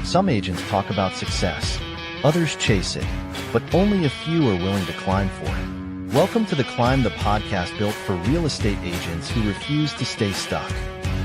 Some agents talk about success, others chase it, but only a few are willing to climb for it. Welcome to the Climb, the podcast built for real estate agents who refuse to stay stuck.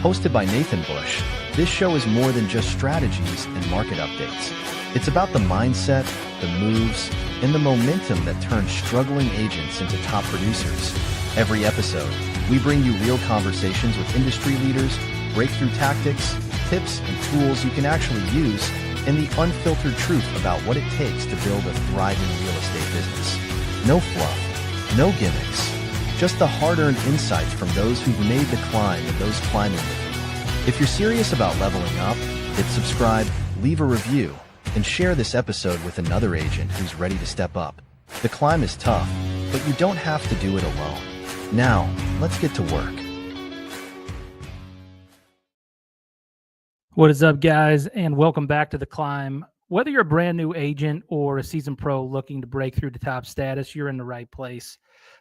Hosted by Nathan Bush, this show is more than just strategies and market updates. It's about the mindset, the moves, and the momentum that turns struggling agents into top producers. Every episode, we bring you real conversations with industry leaders, breakthrough tactics, tips, and tools you can actually use, and the unfiltered truth about what it takes to build a thriving real estate business. No fluff, no gimmicks, just the hard-earned insights from those who've made the climb and those climbing with you. If you're serious about leveling up, hit subscribe, leave a review, and share this episode with another agent who's ready to step up. The climb is tough, but you don't have to do it alone. Now, let's get to work. What is up, guys, and welcome back to The Climb. Whether you're a brand new agent or a seasoned pro looking to break through to top status, you're in the right place.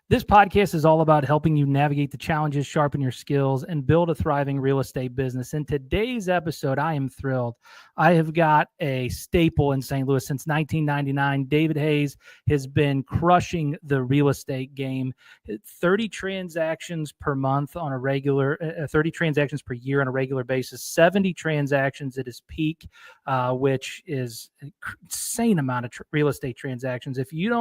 This podcast is all about helping you navigate the challenges, sharpen your skills, and build a thriving real estate business. In today's episode, I am thrilled. I have got a staple in St. Louis since 1999. David Hayes has been crushing the real estate game. 30 transactions per month on a regular, 30 transactions per year on a regular basis, 70 transactions at his peak, which is an insane amount of real estate transactions. If you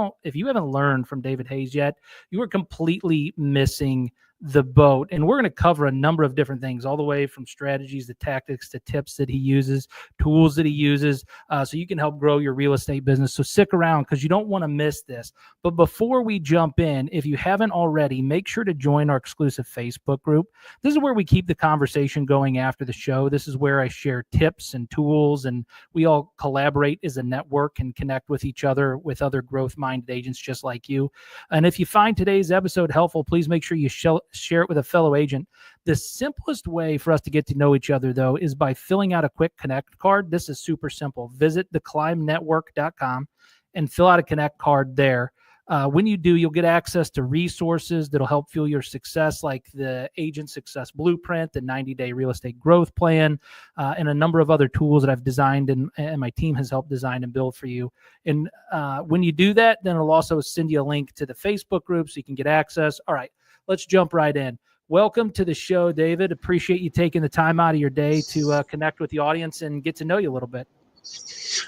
haven't learned from David Hayes yet, you are completely missing the boat. And we're going to cover a number of different things, all the way from strategies to tactics to tips that he uses, tools that he uses, so you can help grow your real estate business. So stick around because you don't want to miss this. But before we jump in, if you haven't already, make sure to join our exclusive Facebook group. This is where we keep the conversation going after the show. This is where I share tips and tools, and we all collaborate as a network and connect with each other, with other growth-minded agents just like you. And if you find today's episode helpful, please make sure you share it with a fellow agent. The simplest way for us to get to know each other, though, is by filling out a quick connect card. This is super simple. Visit theclimbnetwork.com and fill out a connect card there. When you do, you'll get access to resources that'll help fuel your success, like the Agent Success Blueprint, the 90-day real estate growth plan, and a number of other tools that I've designed and my team has helped design and build for you. And when you do that, then it'll also send you a link to the Facebook group so you can get access. All right, let's jump right in. Welcome to the show, David. Appreciate you taking the time out of your day to connect with the audience and get to know you a little bit.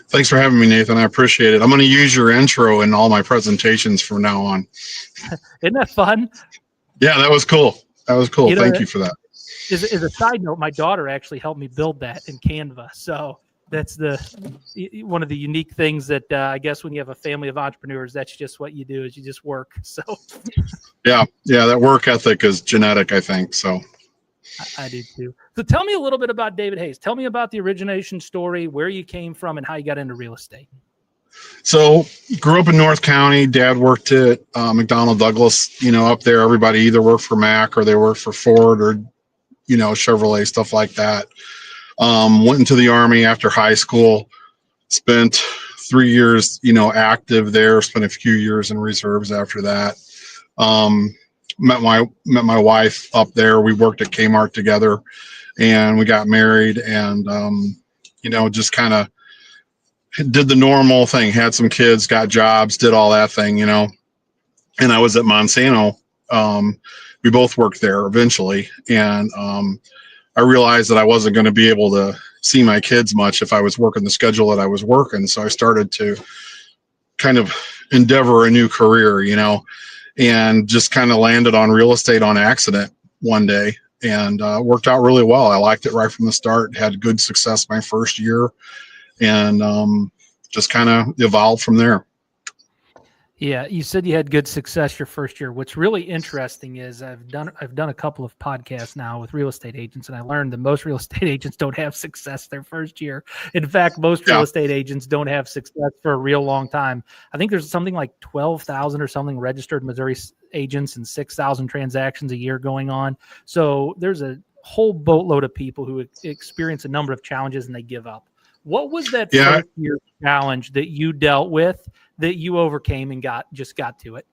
Thanks for having me, Nathan. I appreciate it. I'm going to use your intro in all my presentations from now on. Isn't that fun? Yeah, that was cool. Thank you for that. As a side note, my daughter actually helped me build that in Canva. So that's one of the unique things that I guess when you have a family of entrepreneurs, that's just what you do, is you just work. So yeah, that work ethic is genetic, I think. So I do too. So tell me a little bit about David Hayes. Tell me about the origination story, where you came from, and how you got into real estate. So grew up in North County. Dad worked at McDonnell Douglas. Up there, everybody either worked for Mac or they worked for Ford or Chevrolet, stuff like that. Went into the Army after high school. Spent 3 years, active there. Spent a few years in reserves after that. Met my wife up there. We worked at Kmart together, and we got married, and just kind of did the normal thing. Had some kids, got jobs, did all that thing, And I was at Monsanto. We both worked there eventually, and I realized that I wasn't going to be able to see my kids much if I was working the schedule that I was working. So I started to kind of endeavor a new career, and just kind of landed on real estate on accident one day, and worked out really well. I liked it right from the start, had good success my first year, and just kind of evolved from there. Yeah, you said you had good success your first year. What's really interesting is I've done a couple of podcasts now with real estate agents, and I learned that most real estate agents don't have success their first year. In fact, most real estate agents don't have success for a real long time. I think there's something like 12,000 or something registered Missouri agents and 6,000 transactions a year going on. So there's a whole boatload of people who experience a number of challenges and they give up. What was that first year challenge that you dealt with that you overcame and got to it?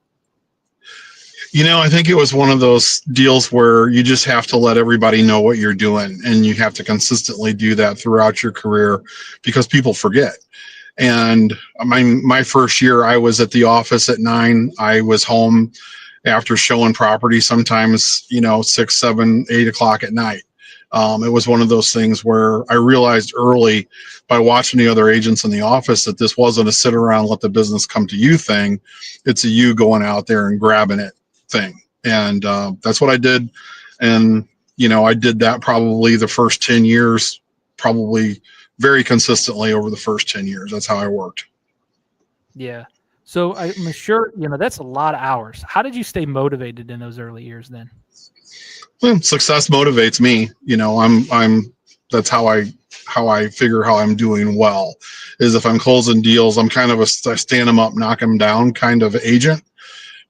I think it was one of those deals where you just have to let everybody know what you're doing, and you have to consistently do that throughout your career because people forget. And my first year, I was at the office at 9. I was home after showing property sometimes, 6, 7, 8 o'clock at night. It was one of those things where I realized early by watching the other agents in the office that this wasn't a sit around, let the business come to you thing. It's a you going out there and grabbing it thing. And that's what I did. And, I did that probably the first 10 years, probably very consistently over the first 10 years. That's how I worked. Yeah. So I'm sure, that's a lot of hours. How did you stay motivated in those early years then? Well, success motivates me. That's how I figure how I'm doing well is if I'm closing deals, I'm kind of a stand them up, knock them down kind of agent.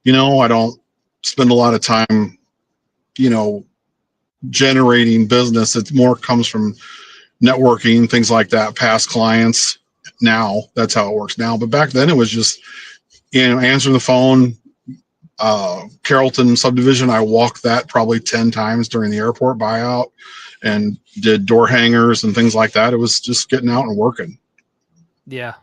I don't spend a lot of time, generating business. It more comes from networking, things like that, past clients. Now that's how it works now. But back then it was just, answering the phone. Carrollton subdivision, I walked that probably 10 times during the airport buyout and did door hangers and things like that. It was just getting out and working. Yeah.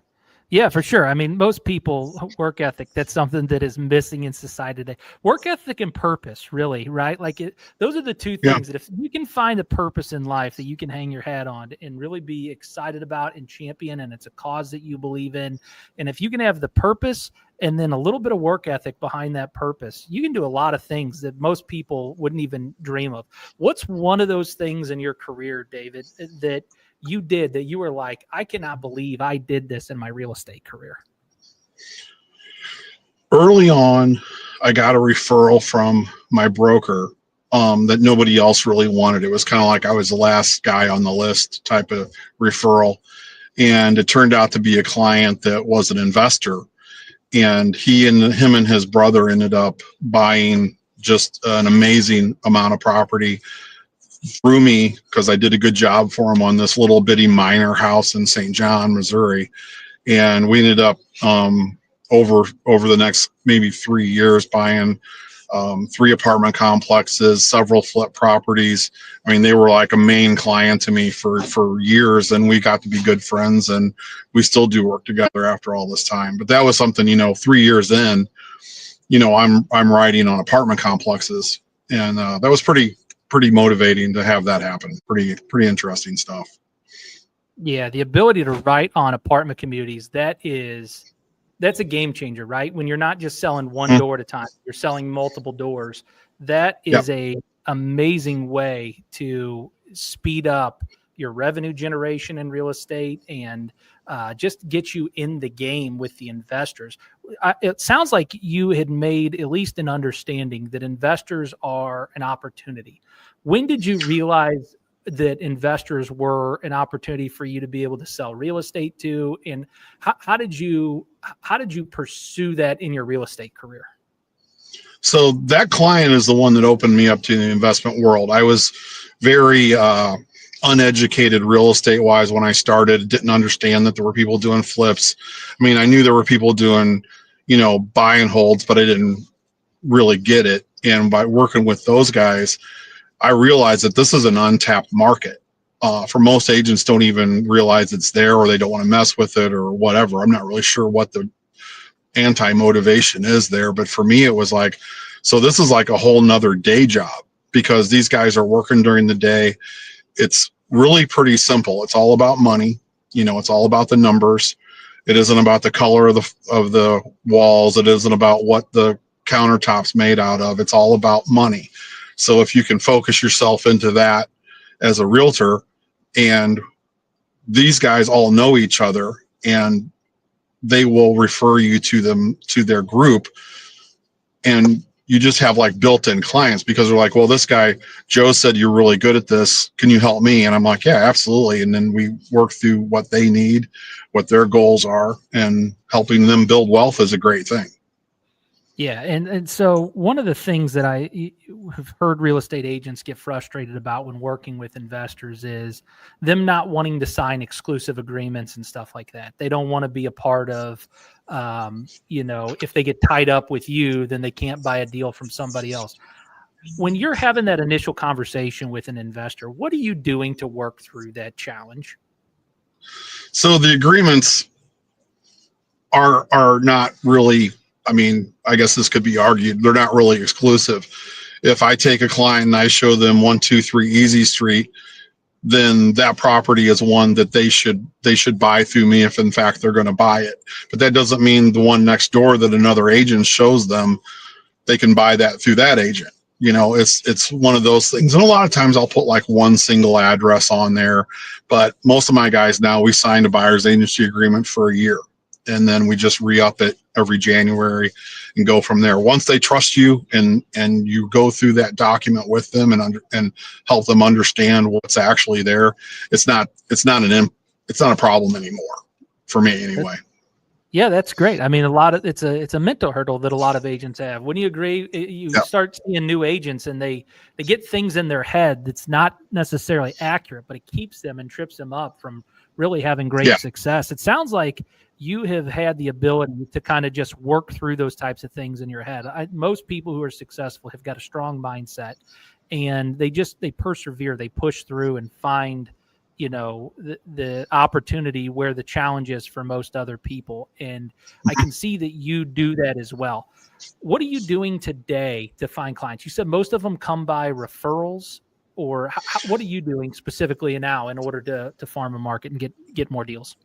Yeah, for sure. I mean, most people, work ethic, that's something that is missing in society today. Work ethic and purpose, really, right? Like those are the two things that if you can find a purpose in life that you can hang your hat on and really be excited about and champion, and it's a cause that you believe in. And if you can have the purpose and then a little bit of work ethic behind that purpose, you can do a lot of things that most people wouldn't even dream of. What's one of those things in your career, David, that you did that you were like, I cannot believe I did this in my real estate career? Early on, I got a referral from my broker that nobody else really wanted. It was kind of like I was the last guy on the list type of referral. And it turned out to be a client that was an investor. And him and his brother ended up buying just an amazing amount of property through me because I did a good job for him on this little bitty minor house in St. John, Missouri. And we ended up over the next maybe 3 years buying 3 apartment complexes, several flip properties. I mean, they were like a main client to me for years, and we got to be good friends, and we still do work together after all this time. But that was something, 3 years in, I'm writing on apartment complexes, and that was pretty motivating to have that happen. Pretty interesting stuff. Yeah, the ability to write on apartment communities, that's a game changer, right? When you're not just selling one door at a time, you're selling multiple doors. That is a amazing way to speed up your revenue generation in real estate and just get you in the game with the investors. It sounds like you had made at least an understanding that investors are an opportunity. When did you realize that investors were an opportunity for you to be able to sell real estate to? And how did you pursue that in your real estate career? So that client is the one that opened me up to the investment world. I was very uneducated real estate wise when I started. Didn't understand that there were people doing flips. I mean, I knew there were people doing, buy and holds, but I didn't really get it. And by working with those guys, I realized that this is an untapped market. For most agents don't even realize it's there, or they don't want to mess with it or whatever. I'm not really sure what the anti-motivation is there, but for me, it was like, so this is like a whole nother day job because these guys are working during the day. It's really pretty simple. It's all about money. It's all about the numbers. It isn't about the color of the walls. It isn't about what the countertop's made out of. It's all about money. So if you can focus yourself into that as a realtor, and these guys all know each other, and they will refer you to their group, and you just have like built-in clients because they're like, well, this guy, Joe, said you're really good at this. Can you help me? And I'm like, yeah, absolutely. And then we work through what they need, what their goals are, and helping them build wealth is a great thing. Yeah. And so one of the things that I have heard real estate agents get frustrated about when working with investors is them not wanting to sign exclusive agreements and stuff like that. They don't want to be a part of If they get tied up with you, then they can't buy a deal from somebody else. When you're having that initial conversation with an investor, what are you doing to work through that challenge? So the agreements are not really, I mean, I guess this could be argued, they're not really exclusive. If I take a client and I show them 123 Easy Street, then that property is one that they should buy through me if in fact they're going to buy it. But that doesn't mean the one next door that another agent shows them, they can buy that through that agent. It's one of those things. And a lot of times I'll put like one single address on there, but most of my guys now, we signed a buyer's agency agreement for a year, and then we just re-up it every January and go from there. Once they trust you and you go through that document with them and help them understand what's actually there, it's not a problem anymore for me anyway. Yeah, that's great. I mean, it's a mental hurdle that a lot of agents have. Wouldn't you agree? You start seeing new agents and they get things in their head that's not necessarily accurate, but it keeps them and trips them up from really having great success. It sounds like you have had the ability to kind of just work through those types of things in your head. Most people who are successful have got a strong mindset, and they persevere, they push through and find the opportunity where the challenge is for most other people. And I can see that you do that as well. What are you doing today to find clients? You said most of them come by referrals, or what are you doing specifically now in order to farm a market and get more deals?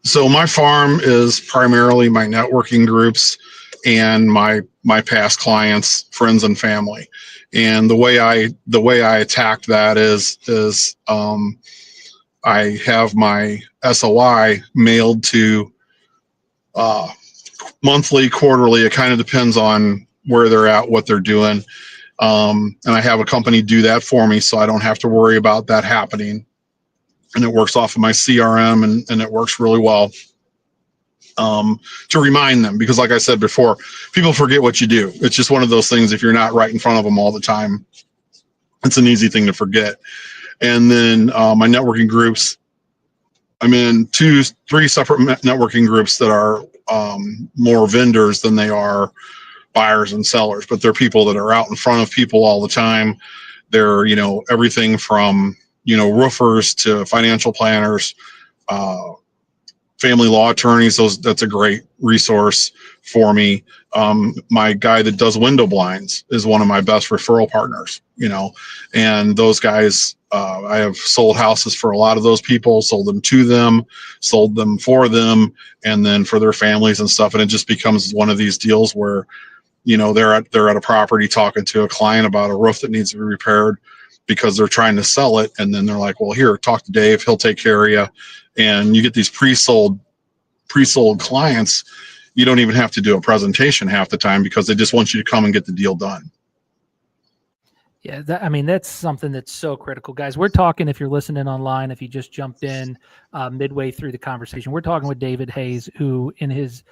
So my farm is primarily my networking groups and my past clients, friends and family. And the way I attacked that is I have my SOI mailed to monthly, quarterly. It kind of depends on where they're at, what they're doing. And I have a company do that for me, so I don't have to worry about that happening. And it works off of my CRM, and it works really well to remind them, because like I said before, people forget what you do. It's just one of those things. If you're not right in front of them all the time, it's an easy thing to forget. And then my networking groups, I'm in 2-3 separate networking groups that are more vendors than they are buyers and sellers, but they're people that are out in front of people all the time. They're, everything from, roofers to financial planners, family law attorneys. That's a great resource for me. My guy that does window blinds is one of my best referral partners, and those guys, I have sold houses for a lot of those people, sold them to them, sold them for them, and then for their families and stuff. And it just becomes one of these deals where, they're at a property talking to a client about a roof that needs to be repaired because they're trying to sell it. And then they're like, well, here, talk to Dave. He'll take care of you. And you get these pre-sold clients. You don't even have to do a presentation half the time because they just want you to come and get the deal done. Yeah, that's something that's so critical, guys. We're talking, if you're listening online, if you just jumped in midway through the conversation, we're talking with David Hayes, who in his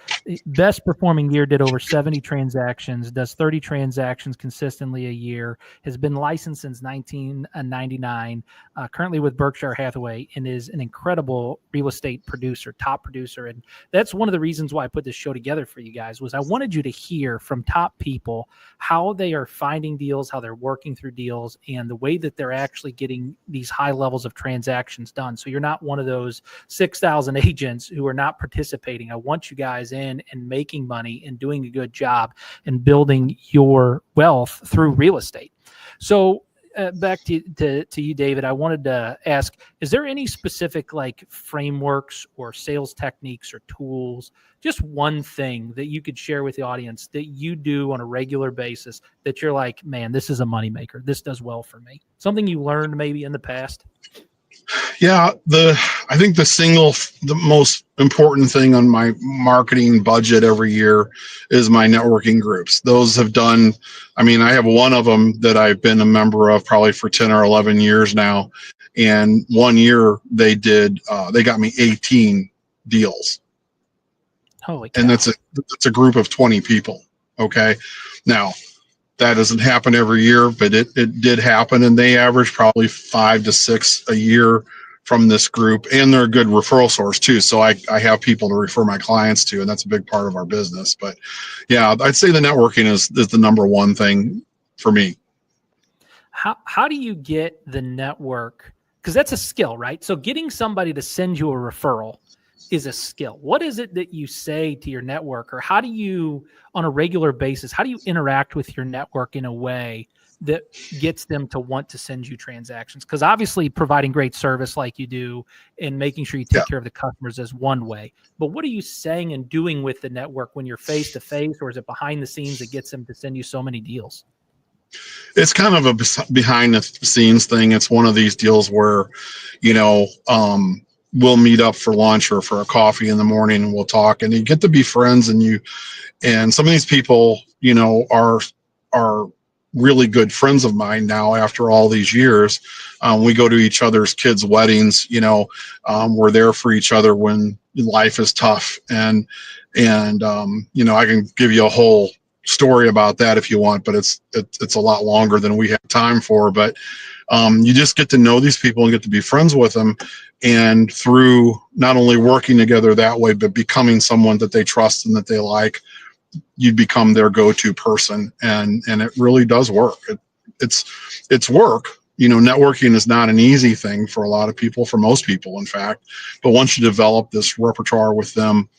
best performing year did over 70 transactions, does 30 transactions consistently a year, has been licensed since 1999, currently with Berkshire Hathaway, and is an incredible real estate producer, top producer. And that's one of the reasons why I put this show together for you guys, was I wanted you to hear from top people how they are finding deals, how they're working through deals, and the way that they're actually getting these high levels of transactions done. So you're not one of those 6,000 agents who are not participating. I want you guys in and making money and doing a good job and building your wealth through real estate. So back to you, David, I wanted to ask, is there any specific frameworks or sales techniques or tools, just one thing that you could share with the audience that you do on a regular basis that you're like, man, this is a moneymaker. This does well for me. Something you learned maybe in the past? Yeah, I think the most important thing on my marketing budget every year is my networking groups. Those have done, I have one of them that I've been a member of probably for 10 or 11 years now. And one year they got me 18 deals. Holy cow. And that's a group of 20 people. Okay. Now, that doesn't happen every year, but it did happen, and they average probably 5 to 6 a year from this group, and they're a good referral source too. So I have people to refer my clients to, and that's a big part of our business. But yeah, I'd say the networking is the number one thing for me. How do you get the network? Because that's a skill, right? So getting somebody to send you a referral is a skill. What is it that you say to your network, or how do you, on a regular basis, how do you interact with your network in a way that gets them to want to send you transactions? Because obviously providing great service like you do and making sure you take care of the customers is one way. But what are you saying and doing with the network when you're face to face, or is it behind the scenes that gets them to send you so many deals? It's kind of a behind the scenes thing. It's one of these deals where, we'll meet up for lunch or for a coffee in the morning, and we'll talk, and you get to be friends. And some of these people, are really good friends of mine now after all these years. We go to each other's kids' weddings. We're there for each other when life is tough. And I can give you a whole story about that if you want, but it's a lot longer than we have time for. But you just get to know these people and get to be friends with them, and through not only working together that way, but becoming someone that they trust and that they like, you become their go-to person. And it really does work. It's work. Networking is not an easy thing for a lot of people, for most people, in fact. But once you develop this repertoire with them,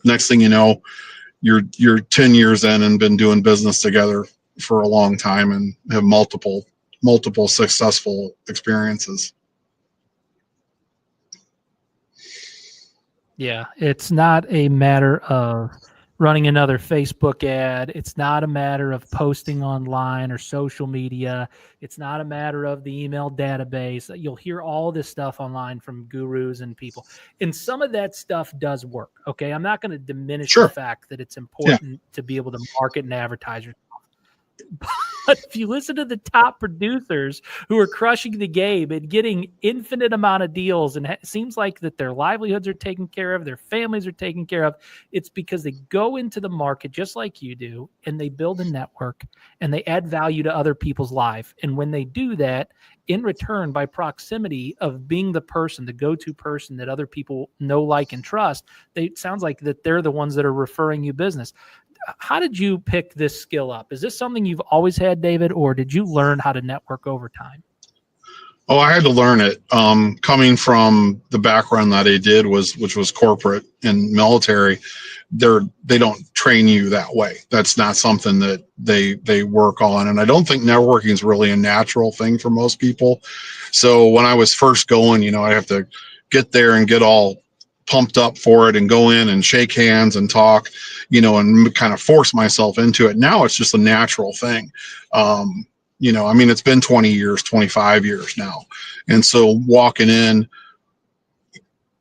next thing you know, you're 10 years in and been doing business together for a long time and have multiple successful experiences. Yeah, it's not a matter of running another Facebook ad. It's not a matter of posting online or social media. It's not a matter of the email database. You'll hear all this stuff online from gurus and people. And some of that stuff does work. Okay. I'm not going to diminish the fact that it's important to be able to market and advertise yourself. But if you listen to the top producers who are crushing the game and getting infinite amount of deals, and it seems like that their livelihoods are taken care of, their families are taken care of, it's because they go into the market just like you do, and they build a network, and they add value to other people's life. And when they do that, in return, by proximity of being the person, the go-to person that other people know, like, and trust, it sounds like that they're the ones that are referring you business. How did you pick this skill up? Is this something you've always had, David, or did you learn how to network over time? Oh, I had to learn it. Coming from the background that I did which was corporate and military, they don't train you that way. That's not something that they work on. And I don't think networking is really a natural thing for most people. So when I was first going, I have to get there and get all pumped up for it and go in and shake hands and talk, and kind of force myself into it. Now it's just a natural thing. It's been 20 years, 25 years now. And so walking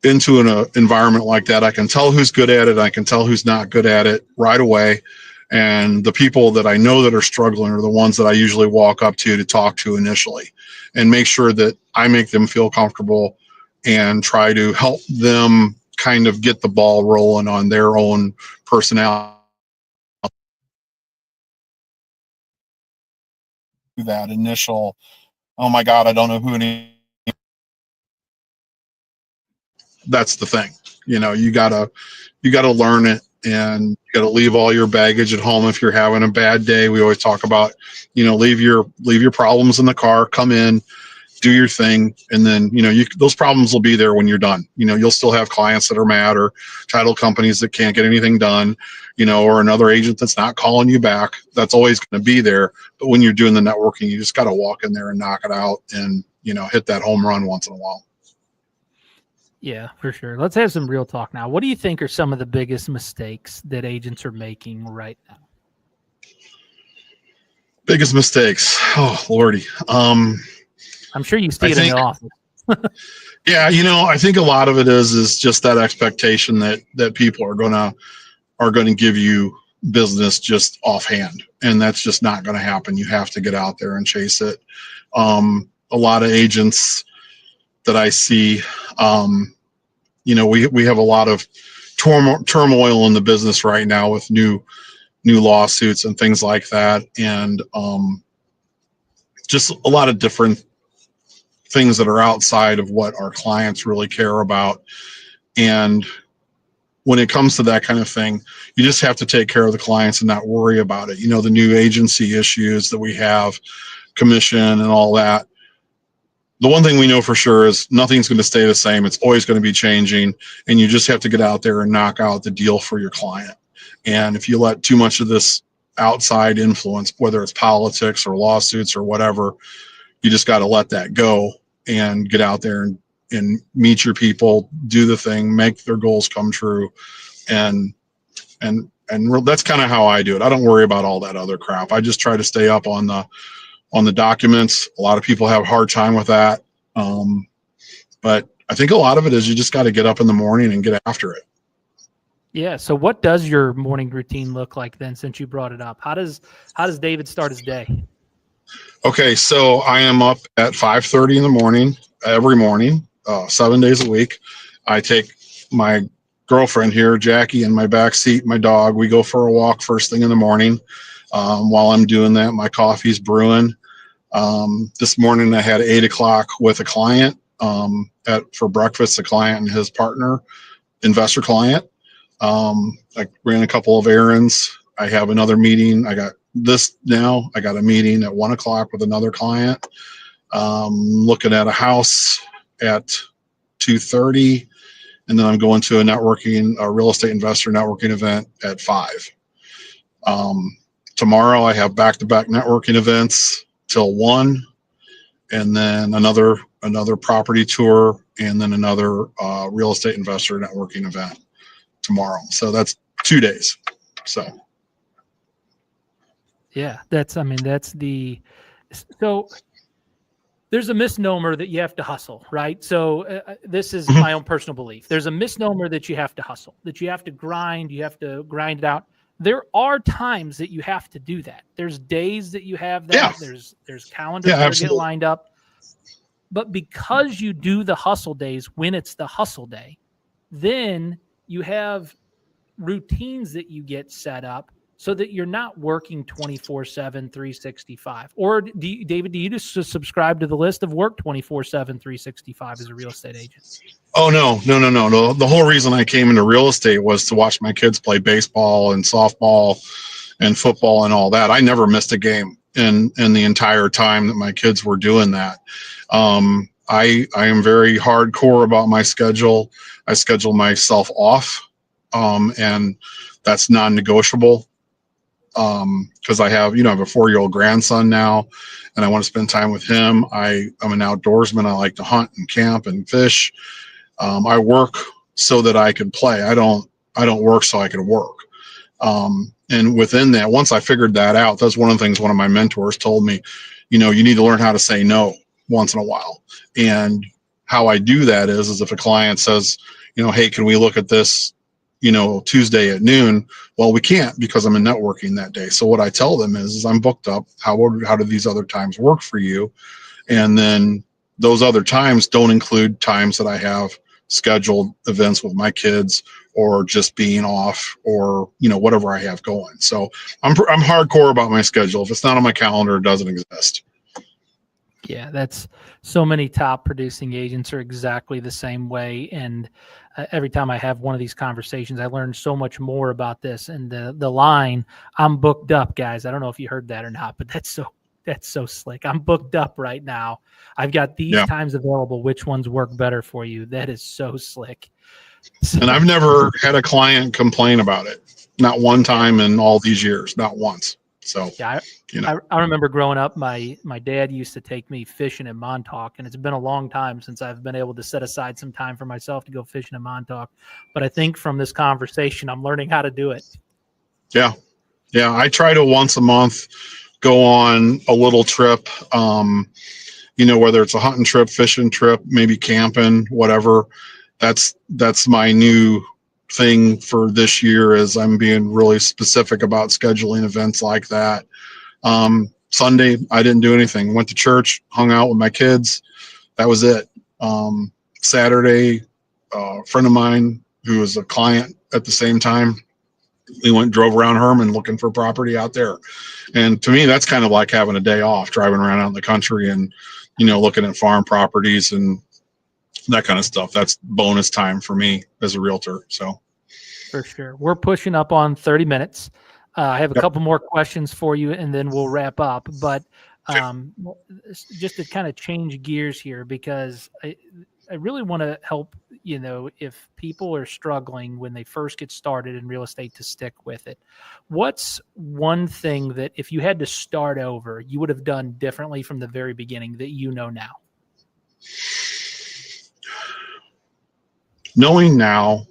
into an environment like that, I can tell who's good at it. I can tell who's not good at it right away. And the people that I know that are struggling are the ones that I usually walk up to talk to initially, and make sure that I make them feel comfortable and try to help them kind of get the ball rolling on their own personality. That initial, oh my God, I don't know who any. That's the thing. You gotta learn it, and you gotta leave all your baggage at home. If you're having a bad day, we always talk about, leave your problems in the car, come in, do your thing, and then those problems will be there when you're done. You'll still have clients that are mad, or title companies that can't get anything done, or another agent that's not calling you back. That's always going to be there. But when you're doing the networking, you just got to walk in there and knock it out, and hit that home run once in a while. Yeah, for sure. Let's have some real talk now. What do you think are some of the biggest mistakes that agents are making right now? Biggest mistakes? Oh, Lordy. I'm sure you see it in the office. Yeah, I think a lot of it is just that expectation that people are gonna give you business just offhand, and that's just not going to happen. You have to get out there and chase it. A lot of agents that I see, we have a lot of turmoil in the business right now with new lawsuits and things like that, and just a lot of different things that are outside of what our clients really care about. And when it comes to that kind of thing, you just have to take care of the clients and not worry about it. The new agency issues that we have, commission and all that. The one thing we know for sure is nothing's going to stay the same. It's always going to be changing, and you just have to get out there and knock out the deal for your client. And if you let too much of this outside influence, whether it's politics or lawsuits or whatever, you just got to let that go and get out there and meet your people, do the thing, make their goals come true. And that's kind of how I do it. I don't worry about all that other crap. I just try to stay up on the documents. A lot of people have a hard time with that. But I think a lot of it is you just got to get up in the morning and get after it. Yeah. So what does your morning routine look like then, since you brought it up? How does David start his day? Okay. So I am up at 5:30 in the morning, every morning, 7 days a week. I take my girlfriend here, Jackie, in my back seat, my dog. We go for a walk first thing in the morning. While I'm doing that, my coffee's brewing. This morning I had 8 o'clock with a client for breakfast, a client and his partner, investor client. I ran a couple of errands. I have another meeting. I got a meeting at 1 o'clock with another client. Looking at a house at 2:30, and then I'm going to a real estate investor networking event at 5. Tomorrow I have back-to-back networking events till 1, and then another property tour, and then another real estate investor networking event tomorrow. So that's 2 days. So yeah, so there's a misnomer that you have to hustle, right? So this is my own personal belief. There's a misnomer that you have to hustle, that you have to grind it out. There are times that you have to do that. There's days that you have that. Yeah. There's calendars that get lined up. But because you do the hustle days when it's the hustle day, then you have routines that you get set up so that you're not working 24/7, 365. Or David, do you just subscribe to the list of work 24/7, 365 as a real estate agent? Oh, no. The whole reason I came into real estate was to watch my kids play baseball and softball and football and all that. I never missed a game in the entire time that my kids were doing that. I am very hardcore about my schedule. I schedule myself off, and that's non-negotiable. Because I have a 4-year-old grandson now, and I want to spend time with him. I'm an outdoorsman. I like to hunt and camp and fish. I work so that I can play. I don't work so I can work. And within that, once I figured that out, that's one of the things one of my mentors told me, you need to learn how to say no once in a while. And how I do that is if a client says, hey, can we look at this, Tuesday at noon? Well, we can't because I'm in networking that day. So what I tell them is I'm booked up. How do these other times work for you? And then those other times don't include times that I have scheduled events with my kids or just being off or, whatever I have going. So I'm hardcore about my schedule. If it's not on my calendar, it doesn't exist. Yeah, that's so many top producing agents are exactly the same way. And every time I have one of these conversations, I learn so much more about this. And the line, "I'm booked up," guys. I don't know if you heard that or not, but that's so slick. "I'm booked up right now. I've got these times available. Which ones work better for you?" That is so slick. And I've never had a client complain about it. Not one time in all these years, not once. So, yeah, I remember growing up, my dad used to take me fishing in Montauk, and it's been a long time since I've been able to set aside some time for myself to go fishing in Montauk. But I think from this conversation, I'm learning how to do it. Yeah. I try to once a month go on a little trip, whether it's a hunting trip, fishing trip, maybe camping, whatever. That's my new thing for this year is I'm being really specific about scheduling events like that. Sunday, I didn't do anything. Went to church, hung out with my kids. That was it. Saturday, a friend of mine who was a client at the same time, we drove around Herman looking for property out there. And to me, that's kind of like having a day off, driving around out in the country and looking at farm properties and that kind of stuff. That's bonus time for me as a realtor. So For sure. We're pushing up on 30 minutes. I have a couple more questions for you, and then we'll wrap up. But just to kind of change gears here, because I really want to help, if people are struggling when they first get started in real estate, to stick with it. What's one thing that if you had to start over, you would have done differently from the very beginning that now? Knowing now,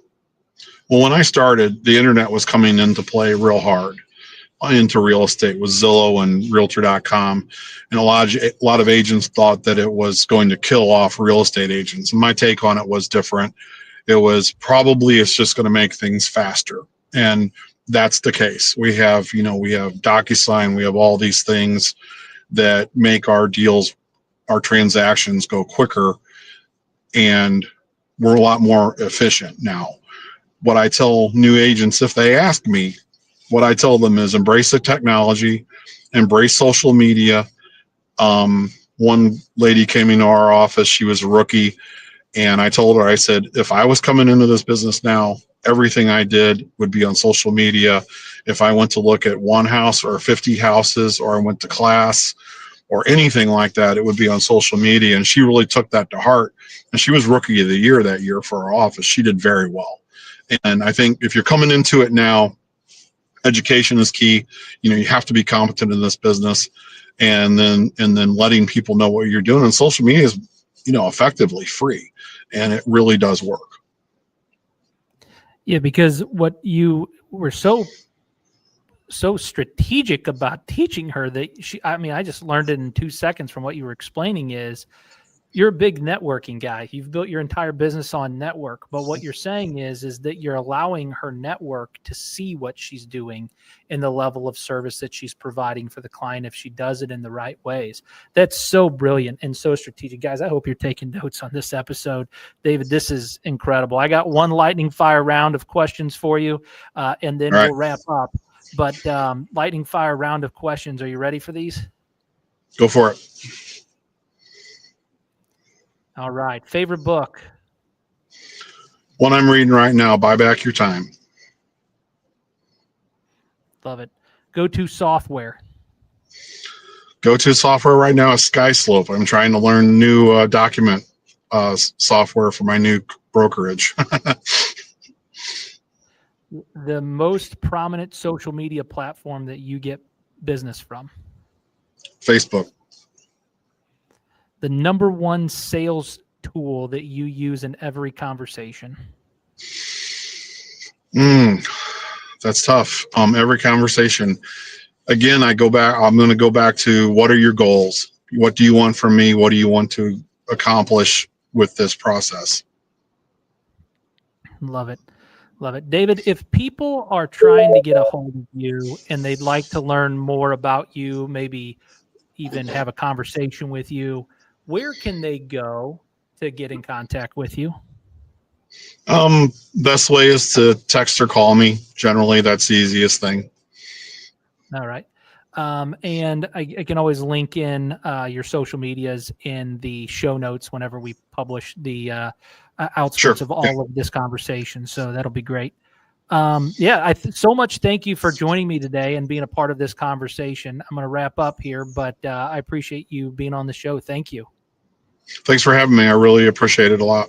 well, when I started, the internet was coming into play real hard into real estate with Zillow and Realtor.com. And a lot of agents thought that it was going to kill off real estate agents. And my take on it was different. It was probably it's just going to make things faster. And that's the case. We have DocuSign, we have all these things that make our deals, our transactions go quicker, and we're a lot more efficient now. What I tell new agents, if they ask me, what I tell them is embrace the technology, embrace social media. One lady came into our office, she was a rookie, and I told her, I said, if I was coming into this business now, everything I did would be on social media. If I went to look at one house or 50 houses, or I went to class or anything like that, it would be on social media. And she really took that to heart. And she was Rookie of the Year that year for our office. She did very well. And I think if you're coming into it now, education is key. You have to be competent in this business, and then letting people know what you're doing. And social media is, effectively free, and it really does work. Yeah, because what you were so strategic about teaching her that I just learned it in 2 seconds from what you were explaining is you're a big networking guy. You've built your entire business on network. But what you're saying is that you're allowing her network to see what she's doing and the level of service that she's providing for the client if she does it in the right ways. That's so brilliant and so strategic. Guys, I hope you're taking notes on this episode. David, this is incredible. I got one lightning fire round of questions for you, and then we'll wrap up. But lightning fire round of questions. Are you ready for these? Go for it. All right. Favorite book? One I'm reading right now, Buy Back Your Time. Love it. Go-to software? Go-to software right now is SkySlope. I'm trying to learn new document software for my new brokerage. The most prominent social media platform that you get business from? Facebook. The number one sales tool that you use in every conversation? That's tough. Every conversation. Again, I'm going to go back to what are your goals? What do you want from me? What do you want to accomplish with this process? Love it. Love it. David, if people are trying to get a hold of you and they'd like to learn more about you, maybe even have a conversation with you, where can they go to get in contact with you? Best way is to text or call me. Generally, that's the easiest thing. All right. And I can always link in your social medias in the show notes whenever we publish the outskirts of all of this conversation. So that'll be great. So much thank you for joining me today and being a part of this conversation. I'm going to wrap up here, but I appreciate you being on the show. Thank you. Thanks for having me. I really appreciate it a lot.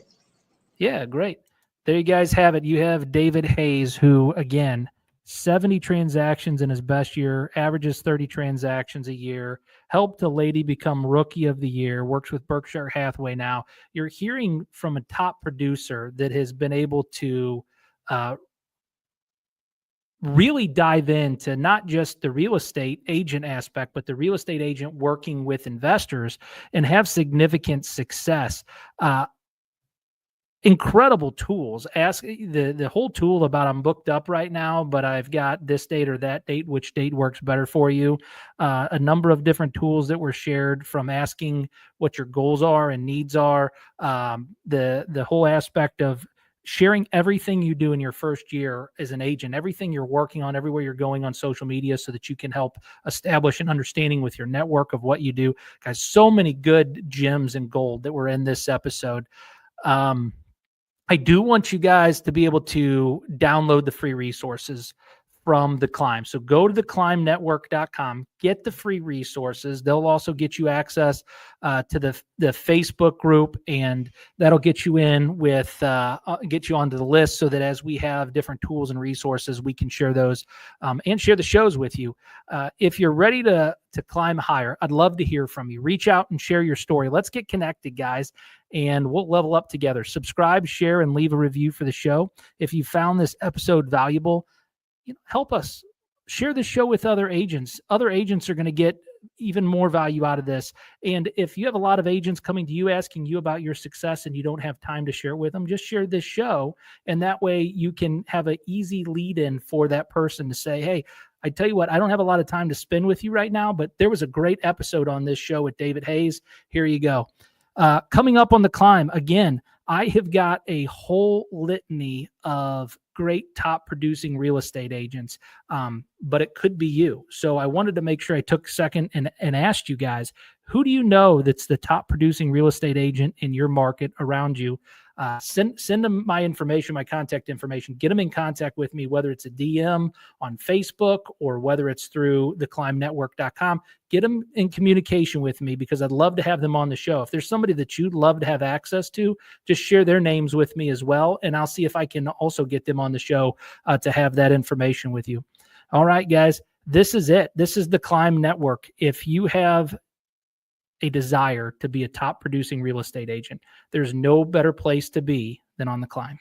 Yeah, great. There you guys have it. You have David Hayes, who, again, 70 transactions in his best year, averages 30 transactions a year, helped a lady become Rookie of the Year, works with Berkshire Hathaway now. You're hearing from a top producer that has been able to really dive into not just the real estate agent aspect, but the real estate agent working with investors and have significant success. Incredible tools. Ask the whole tool about I'm booked up right now, but I've got this date or that date, which date works better for you. A number of different tools that were shared, from asking what your goals are and needs are. The whole aspect of sharing everything you do in your first year as an agent, everything you're working on, everywhere you're going on social media, so that you can help establish an understanding with your network of what you do. Guys, so many good gems and gold that were in this episode. I do want you guys to be able to download the free resources from The Climb. So go to theclimbnetwork.com, get the free resources. They'll also get you access to the Facebook group, and that'll get you in with, get you onto the list, so that as we have different tools and resources, we can share those and share the shows with you. If you're ready to climb higher, I'd love to hear from you. Reach out and share your story. Let's get connected, guys, and we'll level up together. Subscribe, share, and leave a review for the show. If you found this episode valuable, help us share the show with other agents. Other agents are going to get even more value out of this. And if you have a lot of agents coming to you asking you about your success and you don't have time to share it with them, just share this show. And that way you can have an easy lead in for that person to say, hey, I tell you what, I don't have a lot of time to spend with you right now, but there was a great episode on this show with David Hayes. Here you go. Coming up on The Climb, again, I have got a whole litany of great top producing real estate agents, but it could be you. So I wanted to make sure I took a second and asked you guys, who do you know that's the top producing real estate agent in your market around you? Send them my information, my contact information. Get them in contact with me, whether it's a DM on Facebook or whether it's through theclimbnetwork.com. Get them in communication with me, because I'd love to have them on the show. If there's somebody that you'd love to have access to, just share their names with me as well, and I'll see if I can also get them on the show to have that information with you. All right, guys, this is it. This is the Climb Network. If you have a desire to be a top producing real estate agent, there's no better place to be than on The Climb.